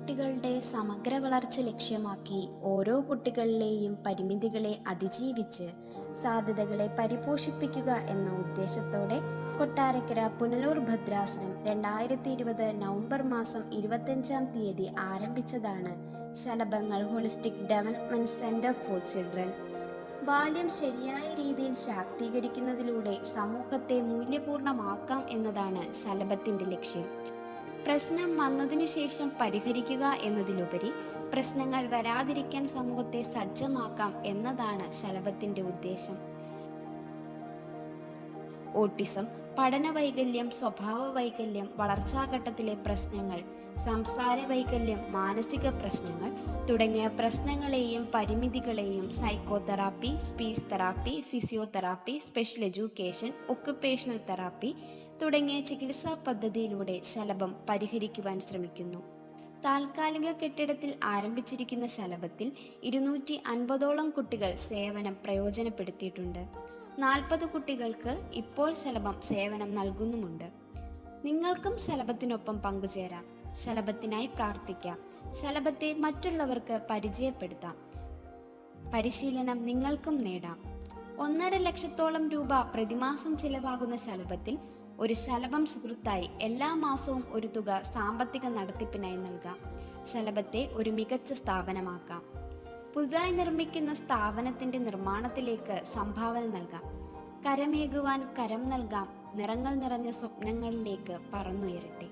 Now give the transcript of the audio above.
കുട്ടികളുടെ സമഗ്ര വളർച്ച ലക്ഷ്യമാക്കി ഓരോ കുട്ടികളിലെയും പരിമിതികളെ അതിജീവിച്ച് സാധ്യതകളെ പരിപോഷിപ്പിക്കുക എന്ന ഉദ്ദേശത്തോടെ കൊട്ടാരക്കര പുനലൂർ ഭദ്രാസനം 2020 നവംബർ മാസം 25-ാം തീയതി ആരംഭിച്ചതാണ് Shalabhangal holistic development centre for children. ബാല്യം ശരിയായ രീതിയിൽ ശാക്തീകരിക്കുന്നതിലൂടെ സമൂഹത്തെ മൂല്യപൂർണ്ണമാക്കാം എന്നതാണ് ശലഭത്തിന്റെ ലക്ഷ്യം. പ്രശ്നം വന്നതിനു ശേഷം പരിഹരിക്കുക എന്നതിലുപരി പ്രശ്നങ്ങൾ വരാതിരിക്കാൻ സമൂഹത്തെ സജ്ജമാക്കാം എന്നതാണ് ശലഭത്തിന്റെ ഉദ്ദേശം. ഓട്ടിസം, പഠന വൈകല്യം, സ്വഭാവ വൈകല്യം, വളർച്ചാഘട്ടത്തിലെ പ്രശ്നങ്ങൾ, സംസാര വൈകല്യം, മാനസിക പ്രശ്നങ്ങൾ തുടങ്ങിയ പ്രശ്നങ്ങളെയും പരിമിതികളെയും psychotherapy, speech therapy, physiotherapy, special education, occupational therapy തുടങ്ങിയ ചികിത്സാ പദ്ധതിയിലൂടെ ശലഭം പരിഹരിക്കുവാൻ ശ്രമിക്കുന്നു. താൽക്കാലിക കെട്ടിടത്തിൽ ആരംഭിച്ചിരിക്കുന്ന ശലഭത്തിൽ 250ഓളം കുട്ടികൾ സേവനം പ്രയോജനപ്പെടുത്തിയിട്ടുണ്ട്. 40 കുട്ടികൾക്ക് ഇപ്പോൾ ശലഭം സേവനം നൽകുന്നുമുണ്ട്. നിങ്ങൾക്കും ശലഭത്തിനൊപ്പം പങ്കുചേരാം. ശലഭത്തിനായി പ്രാർത്ഥിക്കാം. ശലഭത്തെ മറ്റുള്ളവർക്ക് പരിചയപ്പെടുത്താം. പരിശീലനം നിങ്ങൾക്കും നേടാം. 1.5 ലക്ഷത്തോളം രൂപ പ്രതിമാസം ചിലവാകുന്ന ശലഭത്തിൽ ഒരു ശലഭം സുഹൃത്തായി എല്ലാ മാസവും ഒരു തുക സാമ്പത്തിക നടത്തിപ്പിനായി നൽകാം. ശലഭത്തെ ഒരു മികച്ച സ്ഥാപനമാക്കാം. പുതുതായി നിർമ്മിക്കുന്ന സ്ഥാപനത്തിന്റെ നിർമ്മാണത്തിലേക്ക് സംഭാവന നൽകാം. കരമേകുവാൻ കരം നൽകാം. നിറങ്ങൾ നിറഞ്ഞ സ്വപ്നങ്ങളിലേക്ക് പറന്നുയരട്ടെ.